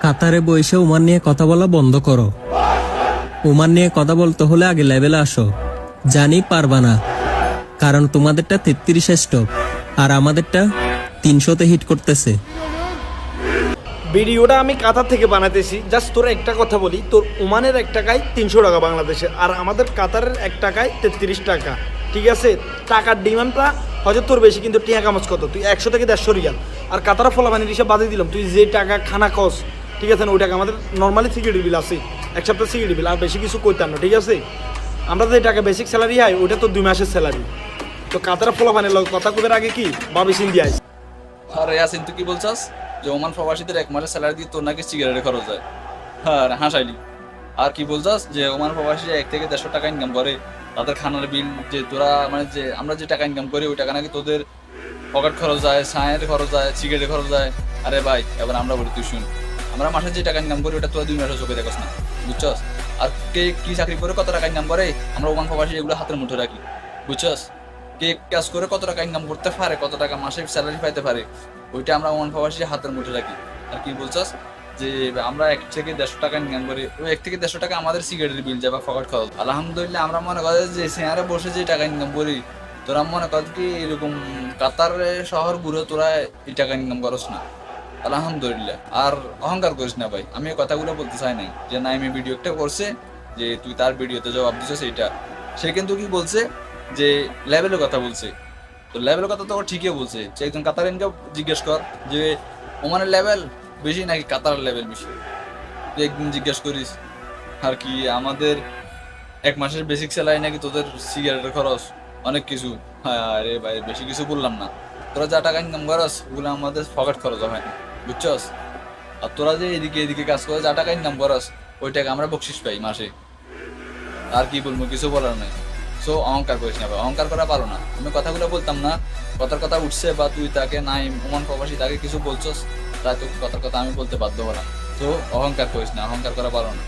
কাতারে বসে ওমান নিয়ে কথা বলা বন্ধ করো। ওমান নিয়ে কথা বলতে হলে আগে লেভেলে আসো। জানি পারবা না, কারণ তোমাদেরটা 33 স্টপ আর আমাদেরটা 300-তে হিট করতেছে। ভিডিওটা আমি কাতার থেকে বানাতেছি। জাস্ট তোর একটা কথা বলি, তোর ওমানের 1 টাকায় 300 টাকা বাংলাদেশে, আর আমাদের কাতারের 1 টাকায় 33 টাকা। ঠিক আছে, টাকার ডিমান্ডটা হয়তো তোর বেশি, কিন্তু টিয়া কামাজ কত? তুই 100 থেকে 150 রিয়াল। আর কাতারা ফলাবানির হিসাব বাদে দিলাম, তুই যে টাকা খানা খস, ঠিক আছে না, ওই টাকা আমাদের নর্মালি সিকিউরিটি বিল আছে, এক সপ্তাহ সিকিউরিটি বিল, আর বেশি কিছু করতে না। ঠিক আছে, আমরা যে টাকা বেসিক স্যালারি হয় ওইটা তো 2 মাসের স্যালারি। তো কাতারা ফলাবানির কথা কুবের আগে কি ভাবি সিন্দি আইস। আরে ইয়াসিন, তুই কি বলছাস যে ওমান প্রবাসীদের 1 মাসের স্যালারি দিয়ে তোর নাকি সিগারেটে খরচ হয়? হ্যাঁ, হাসাইলি। আর কি বলছাস যে ওমান প্রবাসীরা 1 থেকে 150 টাকা ইনকাম করে, তাদের খানার বিল যে তোরা মানে যে আমরা যে টাকা ইনকাম করি ওই টাকা নাকি তোদের পকেট খরচ যায়, চায়ের খরচ যায়, সিগারেটে খরচ যায়। আরে ভাই, এবার আমরা বলি, তুই শুন, আমরা মাসে যে টাকা ইনকাম করি ওটা তোরা 2 মাসে চোখে দেখোস না, বুঝছস? আর কে কি চাকরি করে কত টাকা ইনকাম করে আমরা ওমান প্রবাসী এগুলো হাতের মুঠে রাখি, বুঝছস? কে কাজ করে কত টাকা ইনকাম করতে পারে, কত টাকা মাসে স্যালারি পাইতে পারে, ওইটা আমরা ওমান প্রবাসী হাতের মুঠে রাখি। আর কি বলছস যে আমরা 1 থেকে 150 টাকা ইনকাম করি, ওই 1 থেকে 150 টাকা আমাদের সিগারেটের বিল যায় বা পকেট খরচ। আলহামদুলিল্লাহ, আমরা মনে করি যে চেয়ারে বসে যে টাকা ইনকাম করি, তোরা মনে কর কি এরকম কাতার শহর ঘুরে তোরা এই টাকা ইনকাম করস না। আলহামদুলিল্লাহ, আর অহংকার করিস না ভাই। আমি এই কথাগুলো বলতে চাই নাই যে না আমি ভিডিও একটা করছে যে তুই তার ভিডিওতে জবাব দিছিস এইটা। সে কিন্তু কি বলছে যে লেভেলের কথা বলছে, তো লেভেলের কথা তো ও ঠিকই বলছে। সে একজন কাতারিনকে জিজ্ঞেস কর যে ওমানের লেভেল বেশি নাকি কাতারের লেভেল বেশি, তুই একদিন জিজ্ঞেস করিস। আর কি আমাদের 1 মাসের বেসিক স্যালারি নাকি তোদের সিগারেটের খরচ, অনেক কিছু। হ্যাঁ আরে ভাই, বেশি কিছু বললাম না, তোরা যা টাকা ইনকাম করস ওগুলো আমাদের পকেট খরচ হয় না, বুঝছস? আর তোরা যে এদিকে এদিকে কাজ করে যা টাকা ইনকাম করস ওই টাকা আমরা বকশিস পাই মাসে। আর কি বলবো, কিছু বলার নাই। সো অহংকার করিস না ভাই, অহংকার করা পারো না। আমি কথাগুলো বলতাম না, কথার কথা উঠছে বা তুই তাকে নাই ওমান প্রবাসী তাকে কিছু বলছস, তাই তো কথার কথা আমি বলতে বাধ্য হলাম। তো অহংকার করিস না, অহংকার করা পারো না।